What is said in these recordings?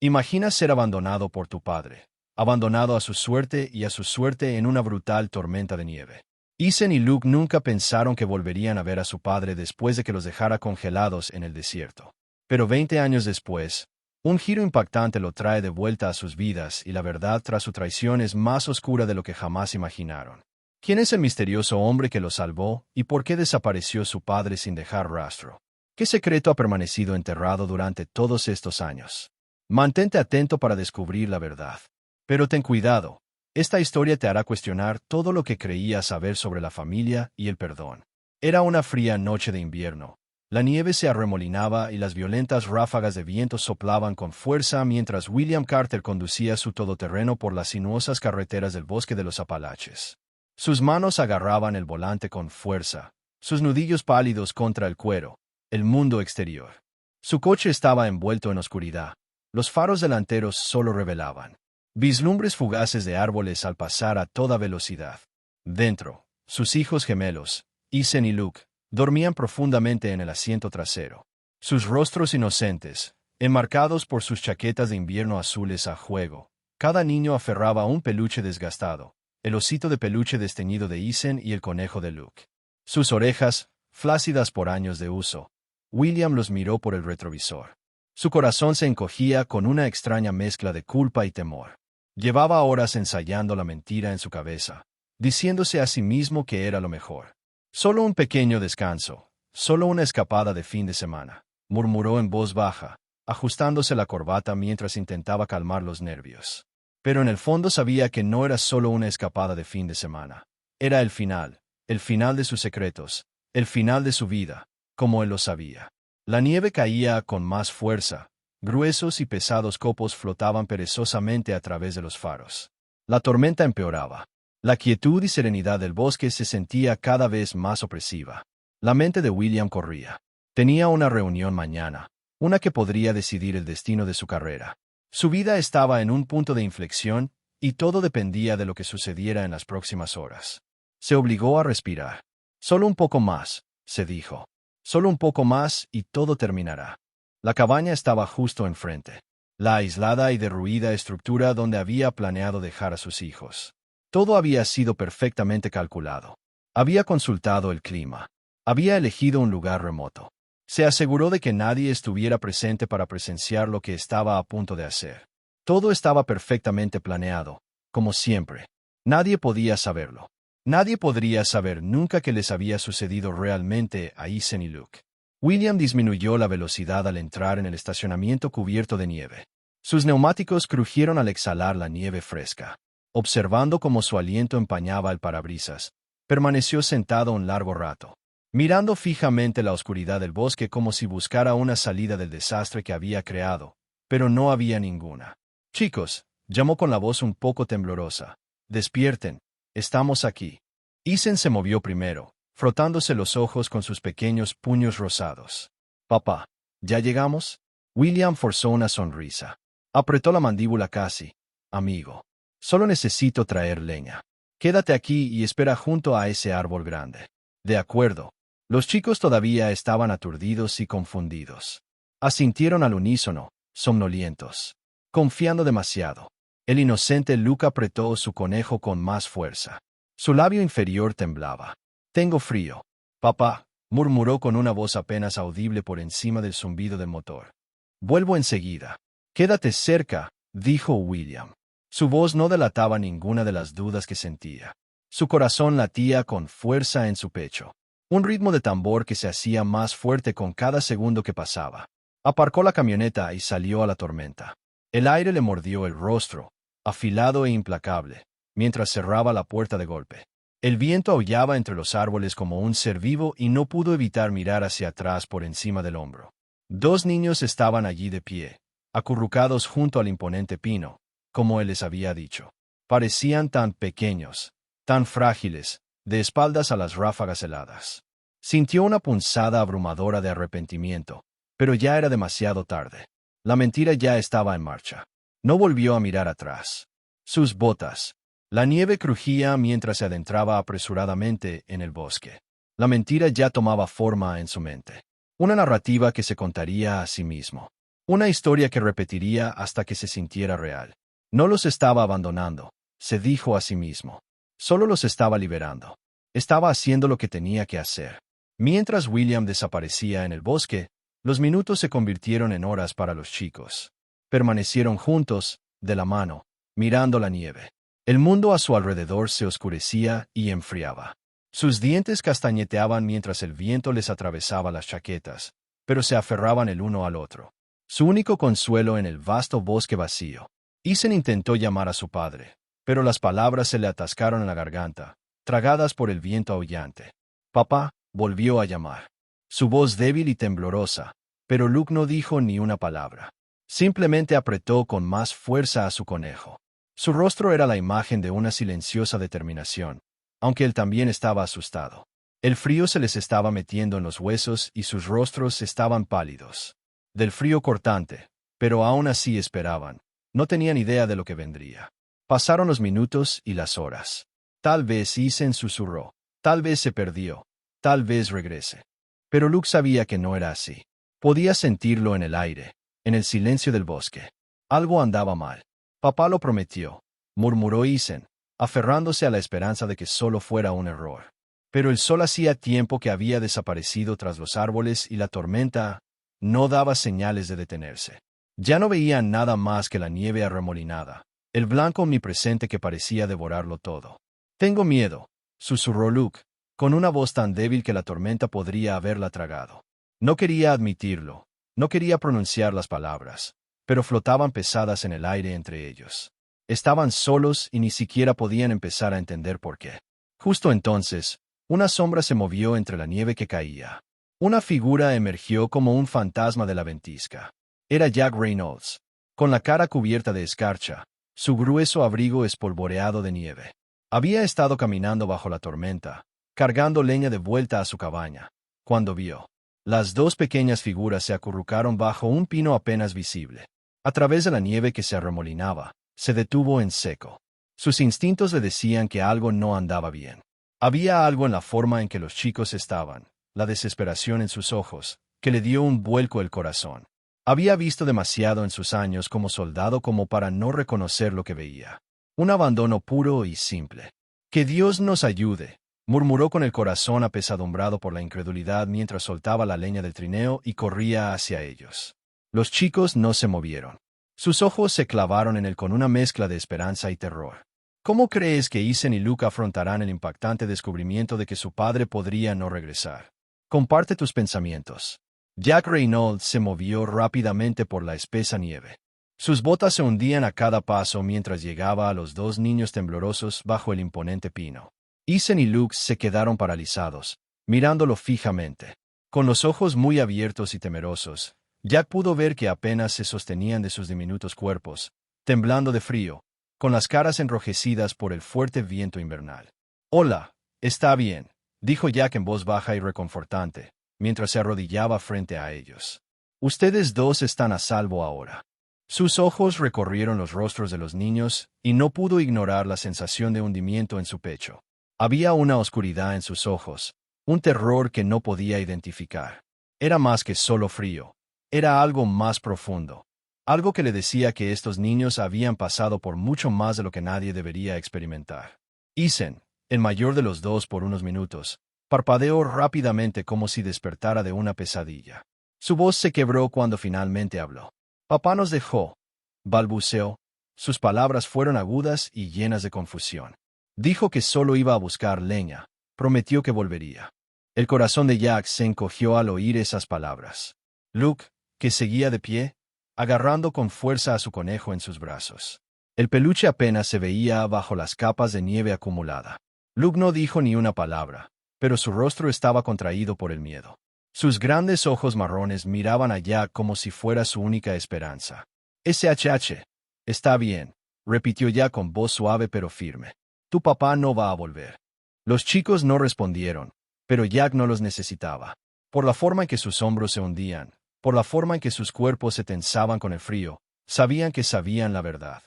Imagina ser abandonado por tu padre, abandonado a su suerte y a su suerte en una brutal tormenta de nieve. Ethan y Luke nunca pensaron que volverían a ver a su padre después de que los dejara congelados en el desierto. Pero 20 años después, un giro impactante lo trae de vuelta a sus vidas y la verdad tras su traición es más oscura de lo que jamás imaginaron. ¿Quién es el misterioso hombre que lo salvó y por qué desapareció su padre sin dejar rastro? ¿Qué secreto ha permanecido enterrado durante todos estos años? Mantente atento para descubrir la verdad. Pero ten cuidado, esta historia te hará cuestionar todo lo que creías saber sobre la familia y el perdón. Era una fría noche de invierno. La nieve se arremolinaba y las violentas ráfagas de viento soplaban con fuerza mientras William Carter conducía su todoterreno por las sinuosas carreteras del bosque de los Apalaches. Sus manos agarraban el volante con fuerza, sus nudillos pálidos contra el cuero, el mundo exterior. Su coche estaba envuelto en oscuridad. Los faros delanteros solo revelaban vislumbres fugaces de árboles al pasar a toda velocidad. Dentro, sus hijos gemelos, Ethan y Luke, dormían profundamente en el asiento trasero. Sus rostros inocentes, enmarcados por sus chaquetas de invierno azules a juego. Cada niño aferraba un peluche desgastado, el osito de peluche desteñido de Ethan y el conejo de Luke. Sus orejas, flácidas por años de uso. William los miró por el retrovisor. Su corazón se encogía con una extraña mezcla de culpa y temor. Llevaba horas ensayando la mentira en su cabeza, diciéndose a sí mismo que era lo mejor. Solo un pequeño descanso, solo una escapada de fin de semana, murmuró en voz baja, ajustándose la corbata mientras intentaba calmar los nervios. Pero en el fondo sabía que no era solo una escapada de fin de semana. Era el final de sus secretos, el final de su vida, como él lo sabía. La nieve caía con más fuerza. Gruesos y pesados copos flotaban perezosamente a través de los faros. La tormenta empeoraba. La quietud y serenidad del bosque se sentía cada vez más opresiva. La mente de William corría. Tenía una reunión mañana, una que podría decidir el destino de su carrera. Su vida estaba en un punto de inflexión, y todo dependía de lo que sucediera en las próximas horas. Se obligó a respirar. Solo un poco más, se dijo. Solo un poco más y todo terminará. La cabaña estaba justo enfrente. La aislada y derruida estructura donde había planeado dejar a sus hijos. Todo había sido perfectamente calculado. Había consultado el clima. Había elegido un lugar remoto. Se aseguró de que nadie estuviera presente para presenciar lo que estaba a punto de hacer. Todo estaba perfectamente planeado, como siempre. Nadie podía saberlo. Nadie podría saber nunca qué les había sucedido realmente a Ethan y Luke. William disminuyó la velocidad al entrar en el estacionamiento cubierto de nieve. Sus neumáticos crujieron al exhalar la nieve fresca. Observando cómo su aliento empañaba el parabrisas, permaneció sentado un largo rato, mirando fijamente la oscuridad del bosque como si buscara una salida del desastre que había creado, pero no había ninguna. «Chicos», llamó con la voz un poco temblorosa, «despierten, estamos aquí». Ethan se movió primero, frotándose los ojos con sus pequeños puños rosados. «Papá, ¿ya llegamos?» William forzó una sonrisa. Apretó la mandíbula casi. «Amigo, solo necesito traer leña. Quédate aquí y espera junto a ese árbol grande». «De acuerdo». Los chicos todavía estaban aturdidos y confundidos. Asintieron al unísono, somnolientos. Confiando demasiado. El inocente Luke apretó su conejo con más fuerza. Su labio inferior temblaba. «Tengo frío». «Papá», murmuró con una voz apenas audible por encima del zumbido del motor. «Vuelvo enseguida». «Quédate cerca», dijo William. Su voz no delataba ninguna de las dudas que sentía. Su corazón latía con fuerza en su pecho. Un ritmo de tambor que se hacía más fuerte con cada segundo que pasaba. Aparcó la camioneta y salió a la tormenta. El aire le mordió el rostro, afilado e implacable, mientras cerraba la puerta de golpe. El viento aullaba entre los árboles como un ser vivo y no pudo evitar mirar hacia atrás por encima del hombro. Dos niños estaban allí de pie, acurrucados junto al imponente pino, como él les había dicho. Parecían tan pequeños, tan frágiles, de espaldas a las ráfagas heladas. Sintió una punzada abrumadora de arrepentimiento, pero ya era demasiado tarde. La mentira ya estaba en marcha. No volvió a mirar atrás. Sus botas. La nieve crujía mientras se adentraba apresuradamente en el bosque. La mentira ya tomaba forma en su mente. Una narrativa que se contaría a sí mismo. Una historia que repetiría hasta que se sintiera real. No los estaba abandonando, se dijo a sí mismo. Solo los estaba liberando. Estaba haciendo lo que tenía que hacer. Mientras William desaparecía en el bosque, los minutos se convirtieron en horas para los chicos. Permanecieron juntos, de la mano, mirando la nieve. El mundo a su alrededor se oscurecía y enfriaba. Sus dientes castañeteaban mientras el viento les atravesaba las chaquetas, pero se aferraban el uno al otro. Su único consuelo en el vasto bosque vacío. Ethan intentó llamar a su padre, pero las palabras se le atascaron en la garganta, tragadas por el viento aullante. Papá, volvió a llamar. Su voz débil y temblorosa, pero Luke no dijo ni una palabra. Simplemente apretó con más fuerza a su conejo. Su rostro era la imagen de una silenciosa determinación, aunque él también estaba asustado. El frío se les estaba metiendo en los huesos y sus rostros estaban pálidos. Del frío cortante, pero aún así esperaban. No tenían idea de lo que vendría. Pasaron los minutos y las horas. Tal vez Ethan susurró. Tal vez se perdió. Tal vez regrese. Pero Luke sabía que no era así. Podía sentirlo en el aire, en el silencio del bosque. Algo andaba mal. Papá lo prometió, murmuró Ethan, aferrándose a la esperanza de que solo fuera un error. Pero el sol hacía tiempo que había desaparecido tras los árboles y la tormenta no daba señales de detenerse. Ya no veían nada más que la nieve arremolinada, el blanco omnipresente que parecía devorarlo todo. Tengo miedo, susurró Luke, con una voz tan débil que la tormenta podría haberla tragado. No quería admitirlo, no quería pronunciar las palabras, pero flotaban pesadas en el aire entre ellos. Estaban solos y ni siquiera podían empezar a entender por qué. Justo entonces, una sombra se movió entre la nieve que caía. Una figura emergió como un fantasma de la ventisca. Era Jack Reynolds, con la cara cubierta de escarcha, su grueso abrigo espolvoreado de nieve. Había estado caminando bajo la tormenta, cargando leña de vuelta a su cabaña, cuando vio. Las dos pequeñas figuras se acurrucaron bajo un pino apenas visible. A través de la nieve que se arremolinaba, se detuvo en seco. Sus instintos le decían que algo no andaba bien. Había algo en la forma en que los chicos estaban, la desesperación en sus ojos, que le dio un vuelco el corazón. Había visto demasiado en sus años como soldado como para no reconocer lo que veía. Un abandono puro y simple. Que Dios nos ayude, murmuró con el corazón apesadumbrado por la incredulidad mientras soltaba la leña del trineo y corría hacia ellos. Los chicos no se movieron. Sus ojos se clavaron en él con una mezcla de esperanza y terror. ¿Cómo crees que Ethan y Luke afrontarán el impactante descubrimiento de que su padre podría no regresar? Comparte tus pensamientos. Jack Reynolds se movió rápidamente por la espesa nieve. Sus botas se hundían a cada paso mientras llegaba a los dos niños temblorosos bajo el imponente pino. Ethan y Luke se quedaron paralizados, mirándolo fijamente. Con los ojos muy abiertos y temerosos, Jack pudo ver que apenas se sostenían de sus diminutos cuerpos, temblando de frío, con las caras enrojecidas por el fuerte viento invernal. «Hola, está bien», dijo Jack en voz baja y reconfortante, mientras se arrodillaba frente a ellos. «Ustedes dos están a salvo ahora». Sus ojos recorrieron los rostros de los niños y no pudo ignorar la sensación de hundimiento en su pecho. Había una oscuridad en sus ojos, un terror que no podía identificar. Era más que solo frío, era algo más profundo. Algo que le decía que estos niños habían pasado por mucho más de lo que nadie debería experimentar. Ethan, el mayor de los dos por unos minutos, parpadeó rápidamente como si despertara de una pesadilla. Su voz se quebró cuando finalmente habló. «Papá nos dejó», balbuceó. Sus palabras fueron agudas y llenas de confusión. Dijo que solo iba a buscar leña, prometió que volvería. El corazón de Jack se encogió al oír esas palabras. Luke, que seguía de pie, agarrando con fuerza a su conejo en sus brazos. El peluche apenas se veía bajo las capas de nieve acumulada. Luke no dijo ni una palabra, pero su rostro estaba contraído por el miedo. Sus grandes ojos marrones miraban a Jack como si fuera su única esperanza. «SHH. Está bien», repitió Jack con voz suave pero firme. «Tu papá no va a volver». Los chicos no respondieron, pero Jack no los necesitaba. Por la forma en que sus hombros se hundían, por la forma en que sus cuerpos se tensaban con el frío, sabían que sabían la verdad.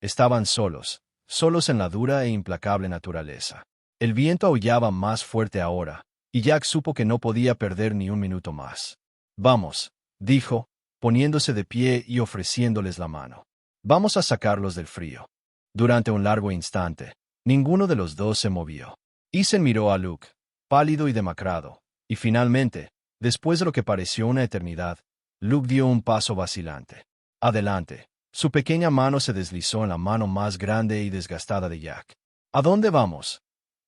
Estaban solos, solos en la dura e implacable naturaleza. El viento aullaba más fuerte ahora, y Jack supo que no podía perder ni un minuto más. «Vamos», dijo, poniéndose de pie y ofreciéndoles la mano. Vamos a sacarlos del frío. Durante un largo instante, ninguno de los dos se movió. Ethan miró a Luke, pálido y demacrado, y finalmente, después de lo que pareció una eternidad, Luke dio un paso vacilante. Adelante. Su pequeña mano se deslizó en la mano más grande y desgastada de Jack. ¿A dónde vamos?,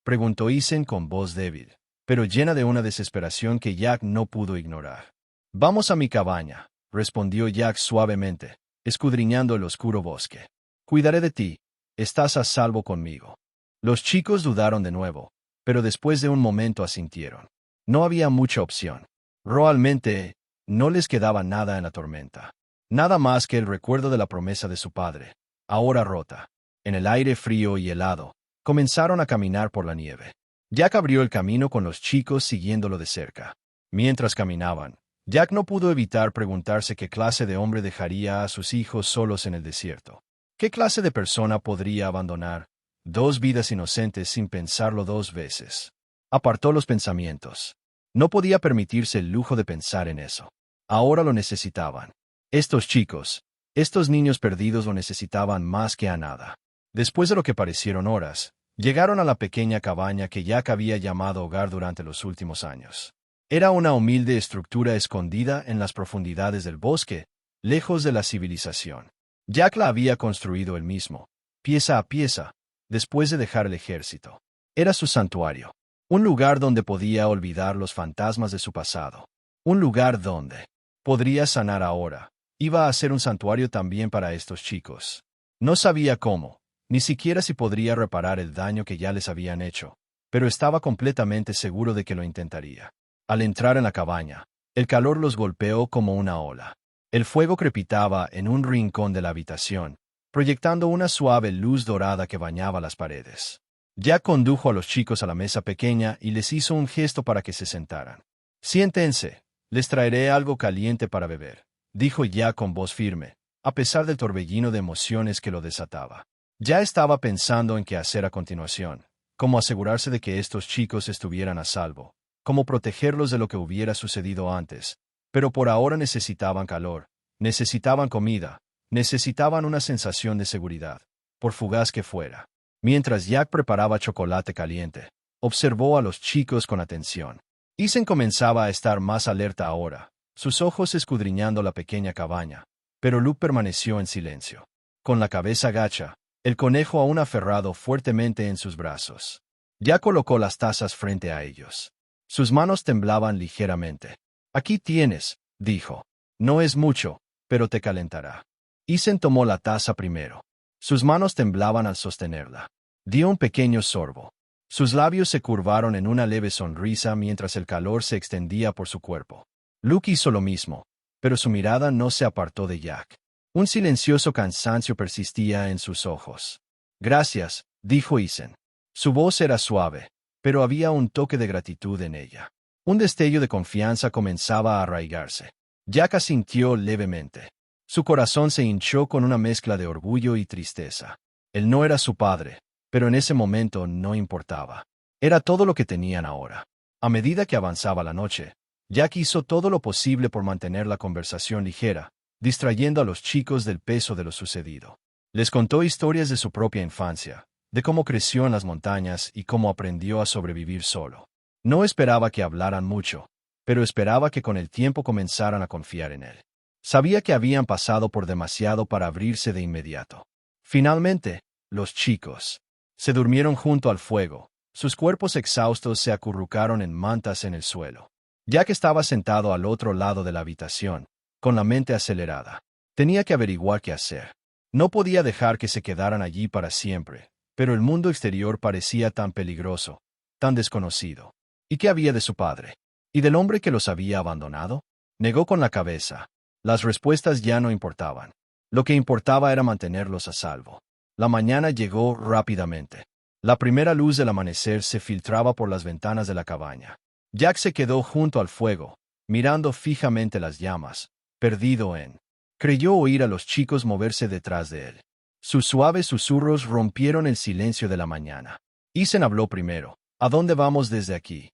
preguntó Ethan con voz débil, pero llena de una desesperación que Jack no pudo ignorar. Vamos a mi cabaña, respondió Jack suavemente, escudriñando el oscuro bosque. Cuidaré de ti. Estás a salvo conmigo. Los chicos dudaron de nuevo, pero después de un momento asintieron. No había mucha opción. Realmente, no les quedaba nada en la tormenta. Nada más que el recuerdo de la promesa de su padre, ahora rota. En el aire frío y helado, comenzaron a caminar por la nieve. Jack abrió el camino con los chicos siguiéndolo de cerca. Mientras caminaban, Jack no pudo evitar preguntarse qué clase de hombre dejaría a sus hijos solos en el desierto. ¿Qué clase de persona podría abandonar dos vidas inocentes sin pensarlo dos veces? Apartó los pensamientos. No podía permitirse el lujo de pensar en eso. Ahora lo necesitaban. Estos chicos, estos niños perdidos lo necesitaban más que a nada. Después de lo que parecieron horas, llegaron a la pequeña cabaña que Jack había llamado hogar durante los últimos años. Era una humilde estructura escondida en las profundidades del bosque, lejos de la civilización. Jack la había construido él mismo, pieza a pieza, después de dejar el ejército. Era su santuario, un lugar donde podía olvidar los fantasmas de su pasado, un lugar donde podría sanar ahora. Iba a ser un santuario también para estos chicos. No sabía cómo, ni siquiera si podría reparar el daño que ya les habían hecho, pero estaba completamente seguro de que lo intentaría. Al entrar en la cabaña, el calor los golpeó como una ola. El fuego crepitaba en un rincón de la habitación, proyectando una suave luz dorada que bañaba las paredes. Jack condujo a los chicos a la mesa pequeña y les hizo un gesto para que se sentaran. Siéntense, les traeré algo caliente para beber, dijo Jack con voz firme, a pesar del torbellino de emociones que lo desataba. Ya estaba pensando en qué hacer a continuación, cómo asegurarse de que estos chicos estuvieran a salvo, cómo protegerlos de lo que hubiera sucedido antes, pero por ahora necesitaban calor, necesitaban comida, necesitaban una sensación de seguridad, por fugaz que fuera. Mientras Jack preparaba chocolate caliente, observó a los chicos con atención. Ethan comenzaba a estar más alerta ahora, sus ojos escudriñando la pequeña cabaña, pero Luke permaneció en silencio. Con la cabeza gacha, el conejo aún aferrado fuertemente en sus brazos. Ya colocó las tazas frente a ellos. Sus manos temblaban ligeramente. Aquí tienes, dijo. No es mucho, pero te calentará. Ethan tomó la taza primero. Sus manos temblaban al sostenerla. Dio un pequeño sorbo. Sus labios se curvaron en una leve sonrisa mientras el calor se extendía por su cuerpo. Luke hizo lo mismo, pero su mirada no se apartó de Jack. Un silencioso cansancio persistía en sus ojos. Gracias, dijo Ethan. Su voz era suave, pero había un toque de gratitud en ella. Un destello de confianza comenzaba a arraigarse. Jack asintió levemente. Su corazón se hinchó con una mezcla de orgullo y tristeza. Él no era su padre, pero en ese momento no importaba. Era todo lo que tenían ahora. A medida que avanzaba la noche, Jack hizo todo lo posible por mantener la conversación ligera, distrayendo a los chicos del peso de lo sucedido. Les contó historias de su propia infancia, de cómo creció en las montañas y cómo aprendió a sobrevivir solo. No esperaba que hablaran mucho, pero esperaba que con el tiempo comenzaran a confiar en él. Sabía que habían pasado por demasiado para abrirse de inmediato. Finalmente, los chicos se durmieron junto al fuego. Sus cuerpos exhaustos se acurrucaron en mantas en el suelo. Jack estaba sentado al otro lado de la habitación, con la mente acelerada. Tenía que averiguar qué hacer. No podía dejar que se quedaran allí para siempre, pero el mundo exterior parecía tan peligroso, tan desconocido. ¿Y qué había de su padre? ¿Y del hombre que los había abandonado? Negó con la cabeza. Las respuestas ya no importaban. Lo que importaba era mantenerlos a salvo. La mañana llegó rápidamente. La primera luz del amanecer se filtraba por las ventanas de la cabaña. Jack se quedó junto al fuego, mirando fijamente las llamas, perdido en. Creyó oír a los chicos moverse detrás de él. Sus suaves susurros rompieron el silencio de la mañana. Ethan habló primero. ¿A dónde vamos desde aquí?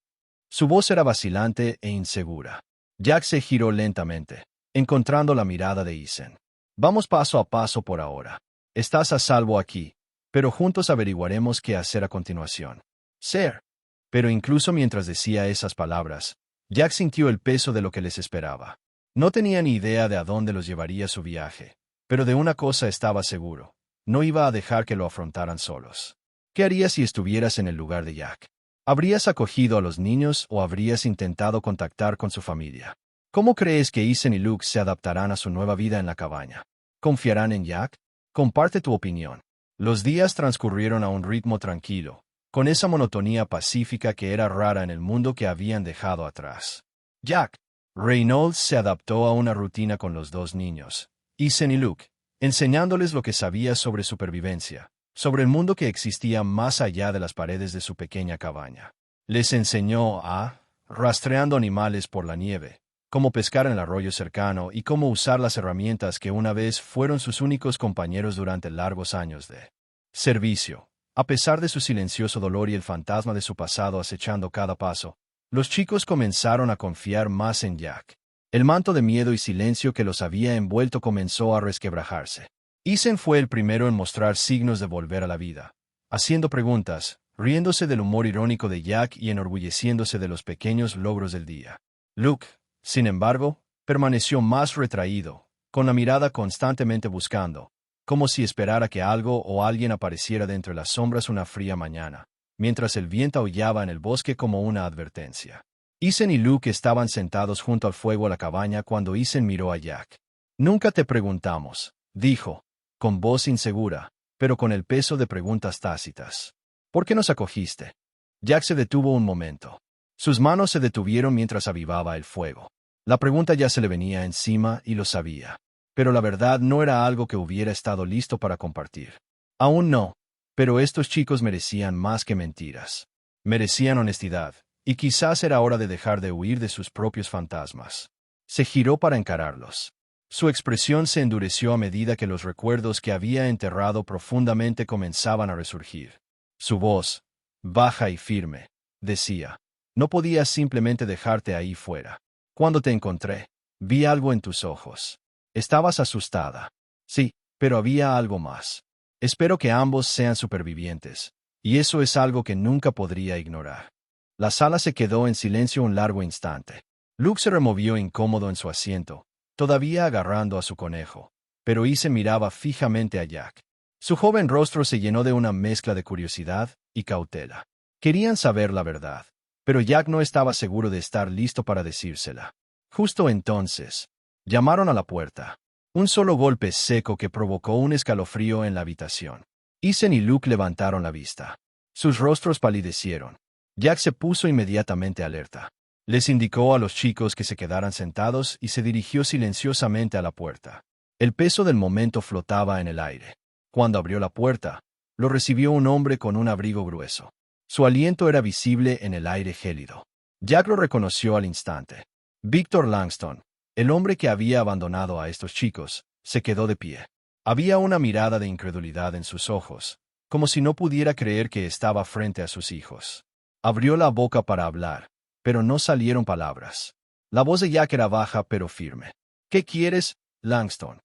Su voz era vacilante e insegura. Jack se giró lentamente. encontrando la mirada de Isen. Vamos paso a paso por ahora. Estás a salvo aquí, pero juntos averiguaremos qué hacer a continuación. Ser. Pero incluso mientras decía esas palabras, Jack sintió el peso de lo que les esperaba. No tenía ni idea de a dónde los llevaría su viaje, pero de una cosa estaba seguro: no iba a dejar que lo afrontaran solos. ¿Qué harías si estuvieras en el lugar de Jack? ¿Habrías acogido a los niños o habrías intentado contactar con su familia? ¿Cómo crees que Isen y Luke se adaptarán a su nueva vida en la cabaña? ¿Confiarán en Jack? Comparte tu opinión. Los días transcurrieron a un ritmo tranquilo, con esa monotonía pacífica que era rara en el mundo que habían dejado atrás. Jack Reynolds se adaptó a una rutina con los dos niños, Isen y Luke, enseñándoles lo que sabía sobre supervivencia, sobre el mundo que existía más allá de las paredes de su pequeña cabaña. Les enseñó rastreando animales por la nieve, cómo pescar en el arroyo cercano y cómo usar las herramientas que una vez fueron sus únicos compañeros durante largos años de servicio. A pesar de su silencioso dolor y el fantasma de su pasado acechando cada paso, los chicos comenzaron a confiar más en Jack. El manto de miedo y silencio que los había envuelto comenzó a resquebrajarse. Isen fue el primero en mostrar signos de volver a la vida, haciendo preguntas, riéndose del humor irónico de Jack y enorgulleciéndose de los pequeños logros del día. Luke, sin embargo, permaneció más retraído, con la mirada constantemente buscando, como si esperara que algo o alguien apareciera de entre las sombras una fría mañana, mientras el viento aullaba en el bosque como una advertencia. Isen y Luke estaban sentados junto al fuego a la cabaña cuando Isen miró a Jack. «Nunca te preguntamos», dijo, con voz insegura, pero con el peso de preguntas tácitas. «¿Por qué nos acogiste?» Jack se detuvo un momento. Sus manos se detuvieron mientras avivaba el fuego. La pregunta ya se le venía encima y lo sabía. Pero la verdad no era algo que hubiera estado listo para compartir. Aún no. Pero estos chicos merecían más que mentiras. Merecían honestidad, y quizás era hora de dejar de huir de sus propios fantasmas. Se giró para encararlos. Su expresión se endureció a medida que los recuerdos que había enterrado profundamente comenzaban a resurgir. Su voz, baja y firme, decía: «No podías simplemente dejarte ahí fuera. Cuando te encontré, vi algo en tus ojos. Estabas asustada. Sí, pero había algo más. Espero que ambos sean supervivientes, y eso es algo que nunca podría ignorar». La sala se quedó en silencio un largo instante. Luke se removió incómodo en su asiento, todavía agarrando a su conejo, pero Isen miraba fijamente a Jack. Su joven rostro se llenó de una mezcla de curiosidad y cautela. Querían saber la verdad, pero Jack no estaba seguro de estar listo para decírsela. Justo entonces, llamaron a la puerta. Un solo golpe seco que provocó un escalofrío en la habitación. Isen y Luke levantaron la vista. Sus rostros palidecieron. Jack se puso inmediatamente alerta. Les indicó a los chicos que se quedaran sentados y se dirigió silenciosamente a la puerta. El peso del momento flotaba en el aire. Cuando abrió la puerta, lo recibió un hombre con un abrigo grueso. Su aliento era visible en el aire gélido. Jack lo reconoció al instante. Victor Langston, el hombre que había abandonado a estos chicos, se quedó de pie. Había una mirada de incredulidad en sus ojos, como si no pudiera creer que estaba frente a sus hijos. Abrió la boca para hablar, pero no salieron palabras. La voz de Jack era baja pero firme. «¿Qué quieres, Langston?»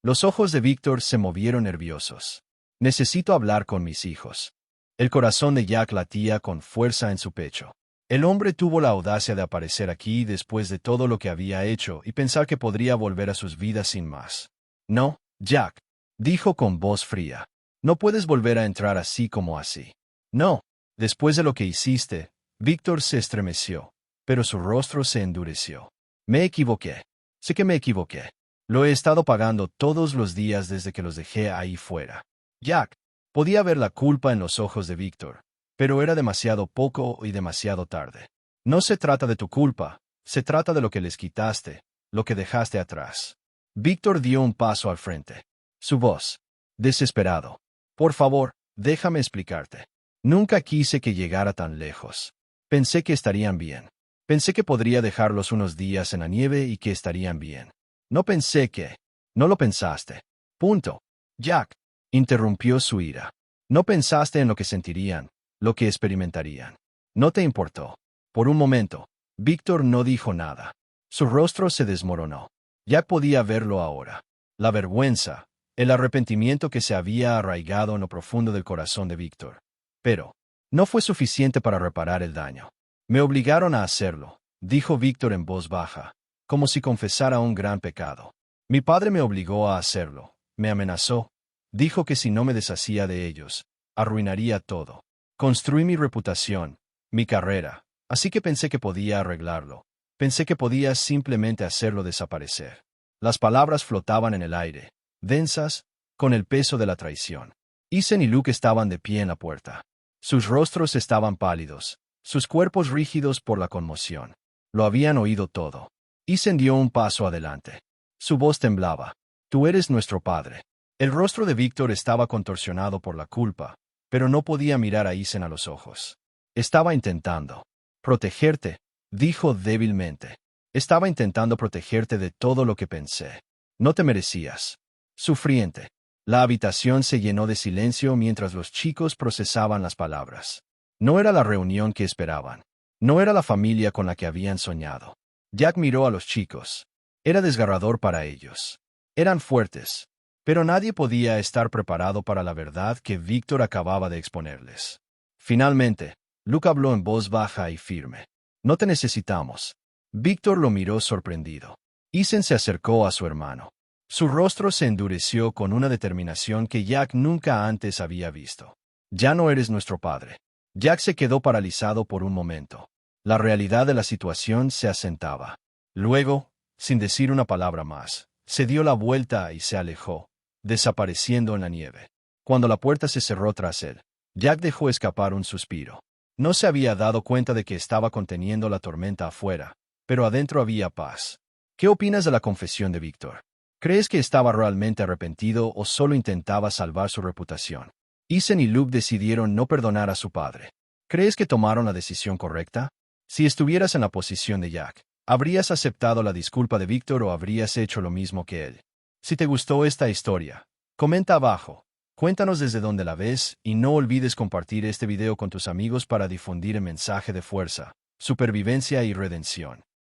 Los ojos de Victor se movieron nerviosos. «Necesito hablar con mis hijos». El corazón de Jack latía con fuerza en su pecho. El hombre tuvo la audacia de aparecer aquí después de todo lo que había hecho y pensar que podría volver a sus vidas sin más. «No, Jack», dijo con voz fría. «No puedes volver a entrar así como así. No». Después de lo que hiciste, Victor se estremeció, pero su rostro se endureció. «Me equivoqué. Sé que me equivoqué. Lo he estado pagando todos los días desde que los dejé ahí fuera». Jack podía ver la culpa en los ojos de Victor, pero era demasiado poco y demasiado tarde. «No se trata de tu culpa, se trata de lo que les quitaste, lo que dejaste atrás». Victor dio un paso al frente. Su voz, desesperado: «Por favor, déjame explicarte. Nunca quise que llegara tan lejos. Pensé que estarían bien. Pensé que podría dejarlos unos días en la nieve y que estarían bien. No pensé que... No lo pensaste. Punto». Jack interrumpió su ira. «No pensaste en lo que sentirían, lo que experimentarían. No te importó». Por un momento, Víctor no dijo nada. Su rostro se desmoronó. Jack podía verlo ahora. La vergüenza, el arrepentimiento que se había arraigado en lo profundo del corazón de Víctor. Pero no fue suficiente para reparar el daño. Me obligaron a hacerlo, dijo Víctor en voz baja, como si confesara un gran pecado. Mi padre me obligó a hacerlo, me amenazó. Dijo que si no me deshacía de ellos, arruinaría todo. Construí mi reputación, mi carrera, así que pensé que podía arreglarlo. Pensé que podía simplemente hacerlo desaparecer. Las palabras flotaban en el aire, densas, con el peso de la traición. Ethan y Luke estaban de pie en la puerta. Sus rostros estaban pálidos, sus cuerpos rígidos por la conmoción. Lo habían oído todo. Ethan dio un paso adelante. Su voz temblaba. Tú eres nuestro padre. El rostro de Víctor estaba contorsionado por la culpa, pero no podía mirar a Ethan a los ojos. Estaba intentando protegerte, dijo débilmente. Estaba intentando protegerte de todo lo que pensé. No te merecías. Sufriente. La habitación se llenó de silencio mientras los chicos procesaban las palabras. No era la reunión que esperaban. No era la familia con la que habían soñado. Jack miró a los chicos. Era desgarrador para ellos. Eran fuertes, pero nadie podía estar preparado para la verdad que Víctor acababa de exponerles. Finalmente, Luke habló en voz baja y firme. No te necesitamos. Víctor lo miró sorprendido. Ethan se acercó a su hermano. Su rostro se endureció con una determinación que Jack nunca antes había visto. Ya no eres nuestro padre. Jack se quedó paralizado por un momento. La realidad de la situación se asentaba. Luego, sin decir una palabra más, se dio la vuelta y se alejó, desapareciendo en la nieve. Cuando la puerta se cerró tras él, Jack dejó escapar un suspiro. No se había dado cuenta de que estaba conteniendo la tormenta afuera, pero adentro había paz. ¿Qué opinas de la confesión de Víctor? ¿Crees que estaba realmente arrepentido o solo intentaba salvar su reputación? Ethan y Luke decidieron no perdonar a su padre. ¿Crees que tomaron la decisión correcta? Si estuvieras en la posición de Jack, ¿habrías aceptado la disculpa de Víctor o habrías hecho lo mismo que él? Si te gustó esta historia, comenta abajo. Cuéntanos desde dónde la ves y no olvides compartir este video con tus amigos para difundir el mensaje de fuerza, supervivencia y redención.